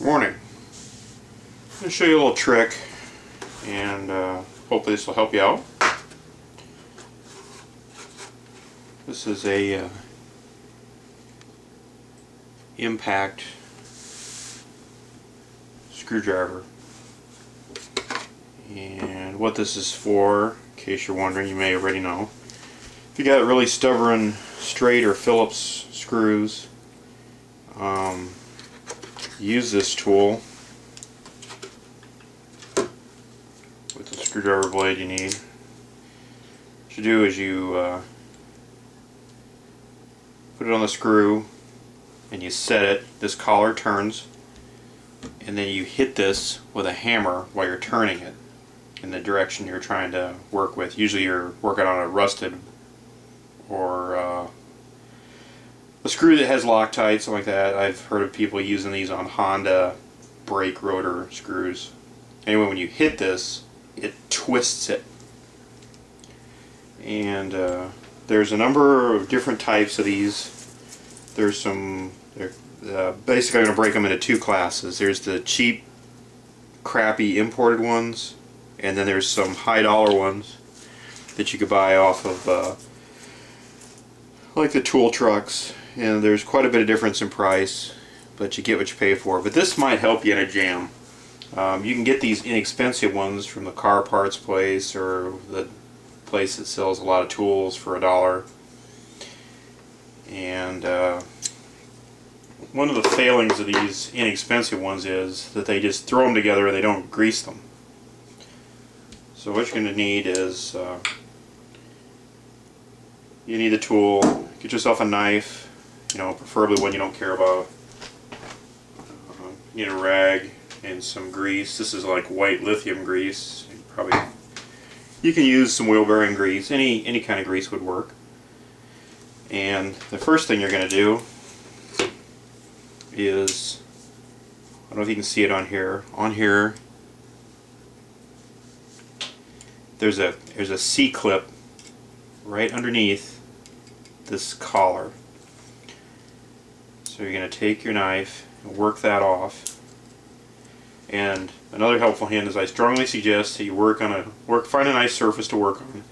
Morning. I'm going to show you a little trick, and hopefully this will help you out. This is a impact screwdriver, and what this is for, in case you're wondering, you may already know. If you got really stubborn straight or Phillips screws, use this tool with the screwdriver blade you need. What you do is you put it on the screw and you set it. This collar turns, and then you hit this with a hammer while you're turning it in the direction you're trying to work with. Usually you're working on a rusted or a screw that has Loctite, something like that. I've heard of people using these on Honda brake rotor screws. Anyway, when you hit this, it twists it. And there's a number of different types of these. There's some, basically I'm going to break them into two classes. There's the cheap, crappy imported ones, and then there's some high dollar ones that you could buy off of like the tool trucks. And there's quite a bit of difference in price, but you get what you pay for. But this might help you in a jam. You can get these inexpensive ones from the car parts place or the place that sells a lot of tools for $1. And one of the failings of these inexpensive ones is that they just throw them together and they don't grease them. So what you're going to need is you need a tool. Get yourself a knife, preferably one you don't care about. You need a rag and some grease. This is like white lithium grease. You can use some wheel bearing grease. Any kind of grease would work. And the first thing you're going to do is, I don't know if you can see it on here. On here, there's a C-clip right underneath this collar. So you're going to take your knife and work that off. And another helpful hint is I strongly suggest that you find a nice surface to work on.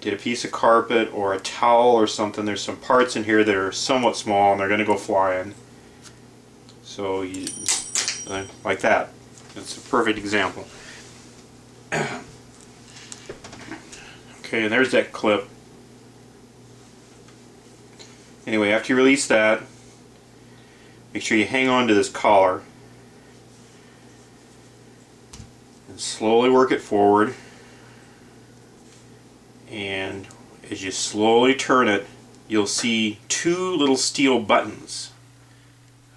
Get a piece of carpet or a towel or something. There's some parts in here that are somewhat small and they're going to go flying. So you, like that. That's a perfect example. Okay, and there's that clip. Anyway, after you release that, make sure you hang on to this collar and slowly work it forward. And as you slowly turn it, you'll see two little steel buttons.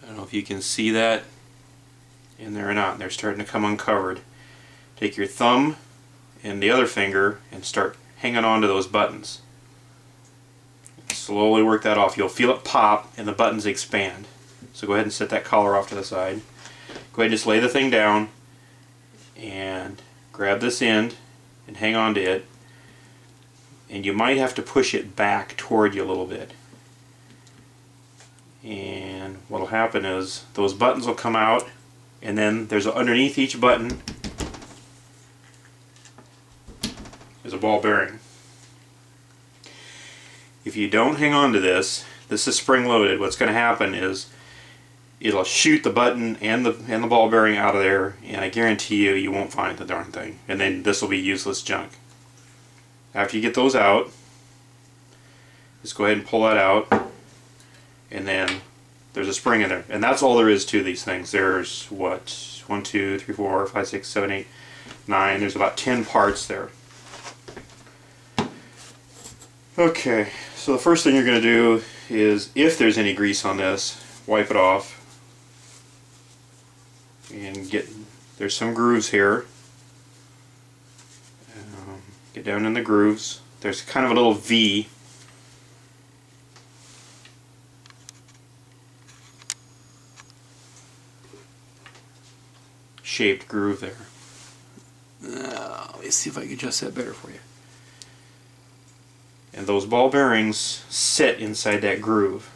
I don't know if you can see that in there or not. They're starting to come uncovered. Take your thumb and the other finger and start hanging on to those buttons. Slowly work that off. You'll feel it pop and the buttons expand. So go ahead and set that collar off to the side. Go ahead and just lay the thing down and grab this end and hang on to it. And you might have to push it back toward you a little bit. And what will happen is those buttons will come out, and then there's underneath each button is a ball bearing. If you don't hang on to this is spring loaded, what's going to happen is it'll shoot the button and the ball bearing out of there, and I guarantee you won't find the darn thing, and then this will be useless junk. After you get those out, just go ahead and pull that out, and then there's a spring in there, and that's all there is to these things. There's what, 1, 2, 3, 4, 5, 6, 7, 8, 9. There's about 10 parts there. Okay, so the first thing you're going to do is, if there's any grease on this, wipe it off. And there's some grooves here. Get down in the grooves. There's kind of a little V. Shaped groove there. Let me see if I can adjust that better for you. And those ball bearings sit inside that groove.